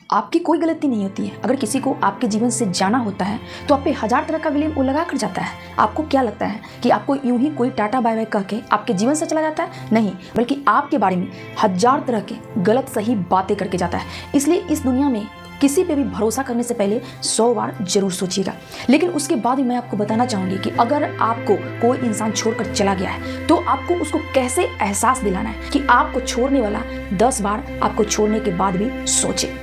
आपकी कोई गलती नहीं होती है। अगर किसी को आपके जीवन से जाना होता है तो आप पे 1000 तरह का ब्लेम वो लगा कर जाता है। आपको क्या लगता है कि आपको यूं ही कोई टाटा बाय बाय कह के आपके जीवन से चला जाता है? नहीं, बल्कि आपके बारे में 1000 तरह के गलत सही बातें करके जाता है। इसलिए इस दुनिया में किसी पे भी भरोसा करने से पहले 100 बार जरूर सोचिएगा। लेकिन उसके बाद भी मैं आपको बताना चाहूँगी कि अगर आपको कोई इंसान छोड़कर चला गया है तो आपको उसको कैसे एहसास दिलाना है कि आपको छोड़ने वाला 10 बार आपको छोड़ने के बाद भी सोचे।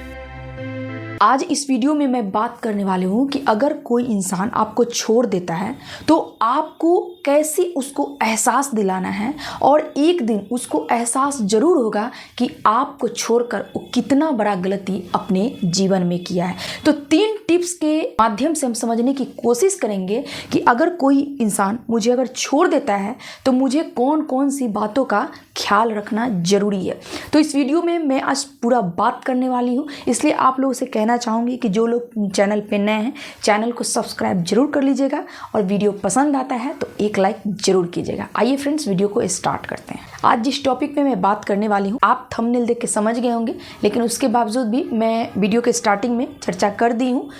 आज इस वीडियो में मैं बात करने वाली हूँ कि अगर कोई इंसान आपको छोड़ देता है तो आपको कैसे उसको एहसास दिलाना है, और एक दिन उसको एहसास जरूर होगा कि आपको छोड़कर वो कितना बड़ा गलती अपने जीवन में किया है। तो 3 टिप्स के माध्यम से हम समझने की कोशिश करेंगे कि अगर कोई इंसान मुझे अगर छोड़ देता है तो मुझे कौन कौन सी बातों का ख्याल रखना जरूरी है। तो इस वीडियो में मैं आज पूरा बात करने वाली हूँ, इसलिए आप लोगों से कहना चाहूँगी कि जो लोग चैनल पे नए हैं चैनल को सब्सक्राइब जरूर कर लीजिएगा, और वीडियो पसंद आता है तो एक लाइक जरूर कीजिएगा। आइए फ्रेंड्स, वीडियो को स्टार्ट करते हैं। आज जिस टॉपिक पे मैं बात करने वाली हूँ आप थंबनेल देख के समझ गए होंगे, लेकिन उसके बावजूद भी मैं वीडियो के स्टार्टिंग में चर्चा कर दी हूँ।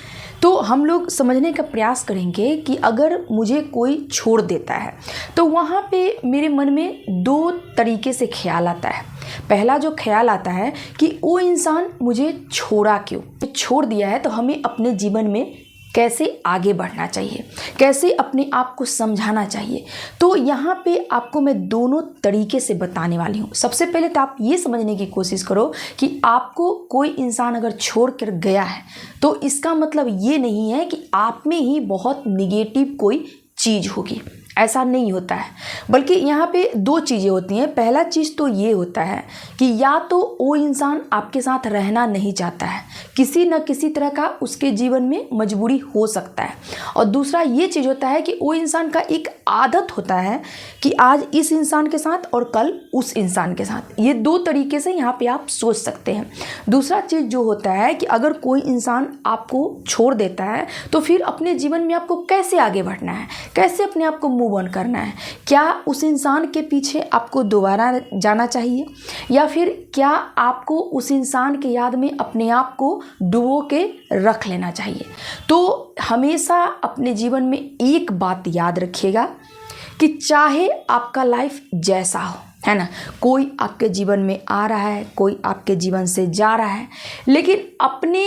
तो हम लोग समझने का प्रयास करेंगे कि अगर मुझे कोई छोड़ देता है तो वहाँ पे मेरे मन में 2 तरीके से ख्याल आता है। पहला जो ख्याल आता है कि वो इंसान मुझे छोड़ा क्यों, छोड़ दिया है तो हमें अपने जीवन में कैसे आगे बढ़ना चाहिए, कैसे अपने आप को समझाना चाहिए। तो यहाँ पे आपको मैं दोनों तरीके से बताने वाली हूँ। सबसे पहले तो आप ये समझने की कोशिश करो कि आपको कोई इंसान अगर छोड़ कर गया है तो इसका मतलब ये नहीं है कि आप में ही बहुत निगेटिव कोई चीज़ होगी, ऐसा नहीं होता है। बल्कि यहाँ पे 2 चीज़ें होती हैं। पहला चीज़ तो ये होता है कि या तो वो इंसान आपके साथ रहना नहीं चाहता है, किसी न किसी तरह का उसके जीवन में मजबूरी हो सकता है, और दूसरा ये चीज़ होता है कि वो इंसान का एक आदत होता है कि आज इस इंसान के साथ और कल उस इंसान के साथ। ये 2 तरीके से यहाँ पे आप सोच सकते हैं। दूसरा चीज़ जो होता है कि अगर कोई इंसान आपको छोड़ देता है तो फिर अपने जीवन में आपको कैसे आगे बढ़ना है, कैसे अपने आप को मूव ऑन करना है। क्या उस इंसान के पीछे आपको दोबारा जाना चाहिए, या फिर क्या आपको उस इंसान के याद में अपने आप को डुबो के रख लेना चाहिए। तो हमेशा अपने जीवन में एक बात याद रखिएगा कि चाहे आपका लाइफ जैसा हो, है ना, कोई आपके जीवन में आ रहा है, कोई आपके जीवन से जा रहा है, लेकिन अपने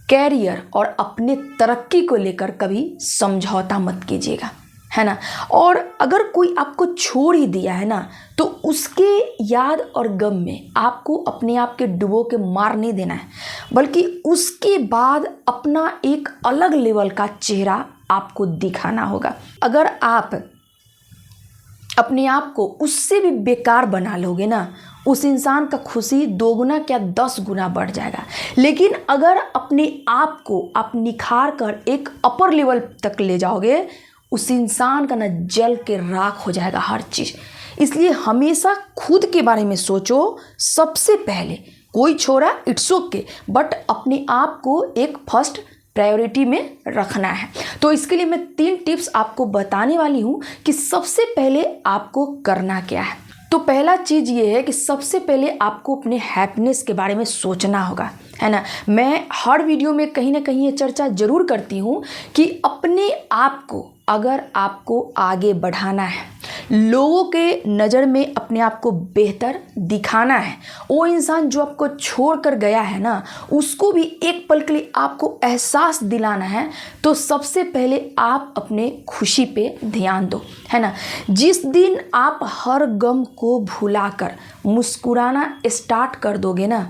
कैरियर और अपने तरक्की को लेकर कभी समझौता मत कीजिएगा, है ना। और अगर कोई आपको छोड़ ही दिया है ना तो उसके याद और गम में आपको अपने आप के डुबो के मार नहीं देना है, बल्कि उसके बाद अपना एक अलग लेवल का चेहरा आपको दिखाना होगा। अगर आप अपने आप को उससे भी बेकार बना लोगे ना, उस इंसान का खुशी 2 गुना क्या 10 गुना बढ़ जाएगा। लेकिन अगर अपने आप को आप निखार कर एक अपर लेवल तक ले जाओगे, उस इंसान का ना जल के राख हो जाएगा हर चीज़। इसलिए हमेशा खुद के बारे में सोचो सबसे पहले। कोई छोड़ा इट्स ओके, बट अपने आप को एक फर्स्ट प्रायोरिटी में रखना है। तो इसके लिए मैं 3 टिप्स आपको बताने वाली हूँ कि सबसे पहले आपको करना क्या है। तो पहला चीज़ ये है कि सबसे पहले आपको अपने हैप्पीनेस के बारे में सोचना होगा, है ना। मैं हर वीडियो में कहीं ना कहीं ये चर्चा जरूर करती हूँ कि अपने आप को अगर आपको आगे बढ़ाना है, लोगों के नज़र में अपने आप को बेहतर दिखाना है, वो इंसान जो आपको छोड़ कर गया है ना उसको भी एक पल के लिए आपको एहसास दिलाना है, तो सबसे पहले आप अपने खुशी पे ध्यान दो, है ना। जिस दिन आप हर गम को भुलाकर मुस्कुराना स्टार्ट कर दोगे ना,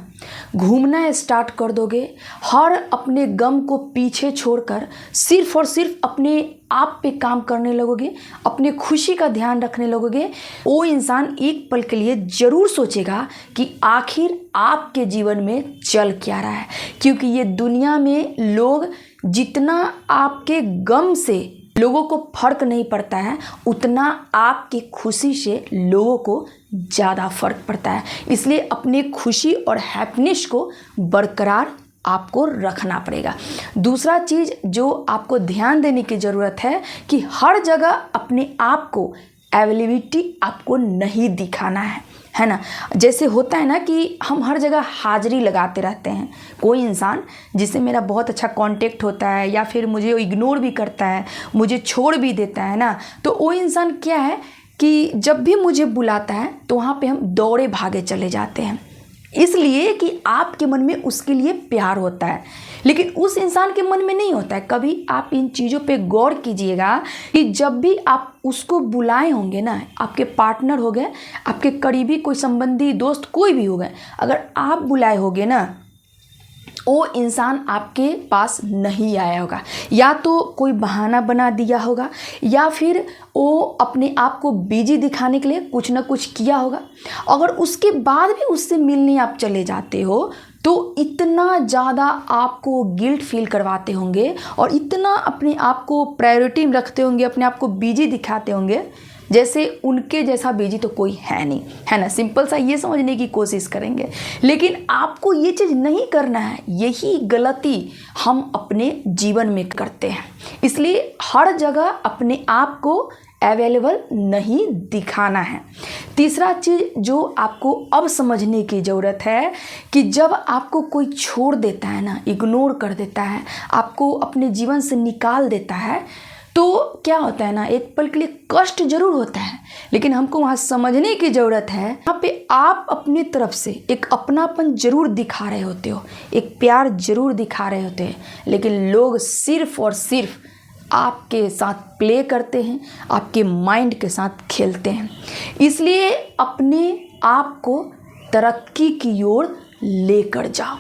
घूमना स्टार्ट कर दोगे, हर अपने गम को पीछे छोड़कर सिर्फ और सिर्फ अपने आप पे काम करने लगोगे, अपने खुशी का ध्यान रखने लगोगे, वो इंसान एक पल के लिए ज़रूर सोचेगा कि आखिर आपके जीवन में चल क्या रहा है। क्योंकि ये दुनिया में लोग जितना आपके गम से लोगों को फर्क नहीं पड़ता है, उतना आपकी खुशी से लोगों को ज़्यादा फर्क पड़ता है। इसलिए अपने खुशी और हैप्पीनेस को बरकरार आपको रखना पड़ेगा। दूसरा चीज़ जो आपको ध्यान देने की ज़रूरत है कि हर जगह अपने आप को अवेलेबिलिटी आपको नहीं दिखाना है, है ना। जैसे होता है ना कि हम हर जगह हाजिरी लगाते रहते हैं। कोई इंसान जिससे मेरा बहुत अच्छा कांटेक्ट होता है या फिर मुझे इग्नोर भी करता है, मुझे छोड़ भी देता है ना, तो वो इंसान क्या है कि जब भी मुझे बुलाता है तो वहाँ पे हम दौड़े भागे चले जाते हैं, इसलिए कि आपके मन में उसके लिए प्यार होता है, लेकिन उस इंसान के मन में नहीं होता है। कभी आप इन चीज़ों पे गौर कीजिएगा कि जब भी आप उसको बुलाए होंगे ना, आपके पार्टनर हो गए, आपके करीबी कोई संबंधी, दोस्त, कोई भी हो गए, अगर आप बुलाए होगे ना, वो इंसान आपके पास नहीं आया होगा, या तो कोई बहाना बना दिया होगा या फिर वो अपने आप को बिजी दिखाने के लिए कुछ ना कुछ किया होगा। अगर उसके बाद भी उससे मिलने आप चले जाते हो तो इतना ज़्यादा आपको गिल्ट फील करवाते होंगे और इतना अपने आप को प्रायोरिटी में रखते होंगे, अपने आप को बिजी दिखाते होंगे जैसे उनके जैसा बिजी तो कोई है नहीं, है ना। सिंपल सा ये समझने की कोशिश करेंगे, लेकिन आपको ये चीज़ नहीं करना है। यही गलती हम अपने जीवन में करते हैं, इसलिए हर जगह अपने आप को अवेलेबल नहीं दिखाना है। तीसरा चीज़ जो आपको अब समझने की ज़रूरत है कि जब आपको कोई छोड़ देता है ना, इग्नोर कर देता है, आपको अपने जीवन से निकाल देता है, तो क्या होता है ना, एक पल के लिए कष्ट जरूर होता है, लेकिन हमको वहाँ समझने की ज़रूरत है, यहाँ पे आप अपनी तरफ से एक अपनापन जरूर दिखा रहे होते हो, एक प्यार जरूर दिखा रहे होते हैं, लेकिन लोग सिर्फ और सिर्फ आपके साथ प्ले करते हैं, आपके माइंड के साथ खेलते हैं। इसलिए अपने आप को तरक्की की ओर लेकर जाओ,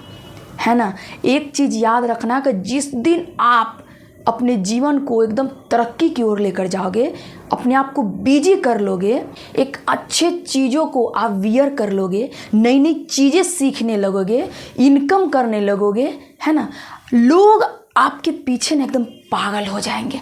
है ना। एक चीज़ याद रखना कि जिस दिन आप अपने जीवन को एकदम तरक्की की ओर लेकर जाओगे, अपने आप को बिजी कर लोगे, एक अच्छे चीज़ों को आप वियर कर लोगे, नई नई चीज़ें सीखने लगोगे, इनकम करने लगोगे, है ना, लोग आपके पीछे ना एकदम पागल हो जाएंगे,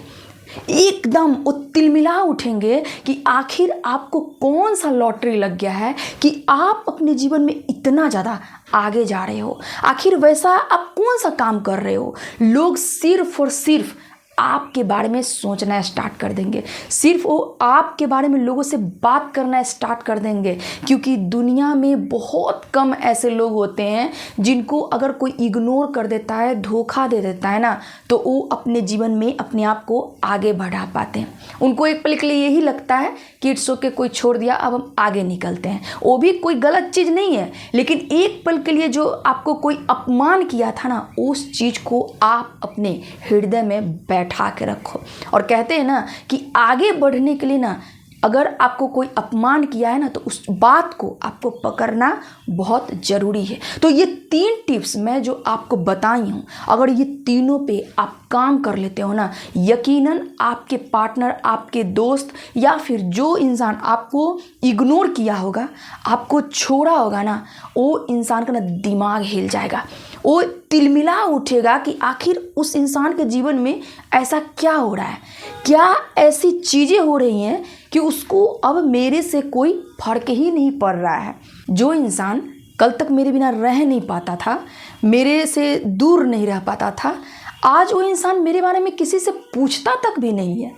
एकदम वो तिलमिला उठेंगे कि आखिर आपको कौन सा लॉटरी लग गया है कि आप अपने जीवन में इतना ज़्यादा आगे जा रहे हो। आखिर वैसा आप कौन सा काम कर रहे हो। लोग सिर्फ और सिर्फ आपके बारे में सोचना स्टार्ट कर देंगे, सिर्फ वो आपके बारे में लोगों से बात करना स्टार्ट कर देंगे, क्योंकि दुनिया में बहुत कम ऐसे लोग होते हैं जिनको अगर कोई इग्नोर कर देता है, धोखा दे देता है ना, तो वो अपने जीवन में अपने आप को आगे बढ़ा पाते हैं। उनको एक पल के लिए यही लगता है कि इट्स ओके, कोई छोड़ दिया, अब हम आगे निकलते हैं। वो भी कोई गलत चीज़ नहीं है, लेकिन एक पल के लिए जो आपको कोई अपमान किया था ना, उस चीज़ को आप अपने हृदय में बैठा के रखो। और कहते हैं ना कि आगे बढ़ने के लिए ना, अगर आपको कोई अपमान किया है ना, तो उस बात को आपको पकड़ना बहुत ज़रूरी है। तो ये 3 टिप्स मैं जो आपको बताई हूँ, अगर ये तीनों पे आप काम कर लेते हो ना, यकीनन आपके पार्टनर, आपके दोस्त या फिर जो इंसान आपको इग्नोर किया होगा, आपको छोड़ा होगा ना, वो इंसान का ना दिमाग हिल जाएगा। वो तिलमिला उठेगा कि आखिर उस इंसान के जीवन में ऐसा क्या हो रहा है, क्या ऐसी चीज़ें हो रही हैं कि उसको अब मेरे से कोई फर्क ही नहीं पड़ रहा है। जो इंसान कल तक मेरे बिना रह नहीं पाता था, मेरे से दूर नहीं रह पाता था, आज वो इंसान मेरे बारे में किसी से पूछता तक भी नहीं है।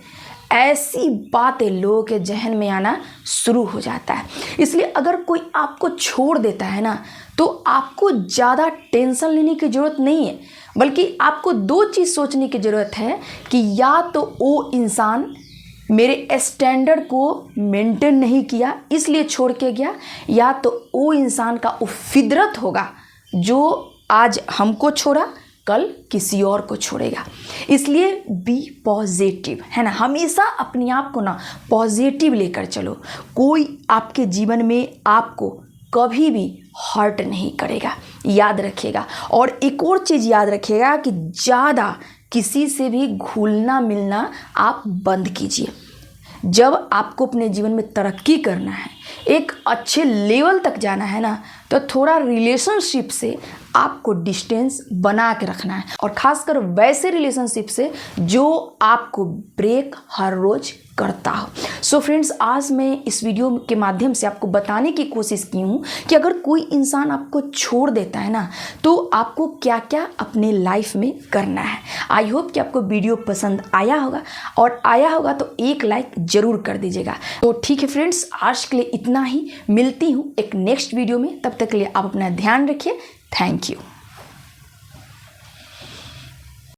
ऐसी बातें लोगों के जहन में आना शुरू हो जाता है। इसलिए अगर कोई आपको छोड़ देता है ना, तो आपको ज़्यादा टेंशन लेने की ज़रूरत नहीं है, बल्कि आपको 2 चीज़ सोचने की ज़रूरत है कि या तो वो इंसान मेरे स्टैंडर्ड को मेंटेन नहीं किया इसलिए छोड़ के गया, या तो वो इंसान का वो फितरत होगा जो आज हमको छोड़ा कल किसी और को छोड़ेगा। इसलिए बी पॉजिटिव, है ना, हमेशा अपने आप को ना पॉजिटिव लेकर चलो। कोई आपके जीवन में आपको कभी भी हर्ट नहीं करेगा, याद रखिएगा। और एक और चीज़ याद रखिएगा कि ज़्यादा किसी से भी घुलना मिलना आप बंद कीजिए। जब आपको अपने जीवन में तरक्की करना है, एक अच्छे लेवल तक जाना है ना, तो थोड़ा रिलेशनशिप से आपको डिस्टेंस बना के रखना है, और ख़ासकर वैसे रिलेशनशिप से जो आपको ब्रेक हर रोज़ करता हो। सो फ्रेंड्स, आज मैं इस वीडियो के माध्यम से आपको बताने की कोशिश की हूँ कि अगर कोई इंसान आपको छोड़ देता है ना, तो आपको क्या क्या अपने लाइफ में करना है। आई होप कि आपको वीडियो पसंद आया होगा, और आया होगा तो एक लाइक ज़रूर कर दीजिएगा। तो ठीक है फ्रेंड्स, आज के लिए इतना ही, मिलती हूँ एक नेक्स्ट वीडियो में। तब तक के लिए आप अपना ध्यान रखिए। Thank you.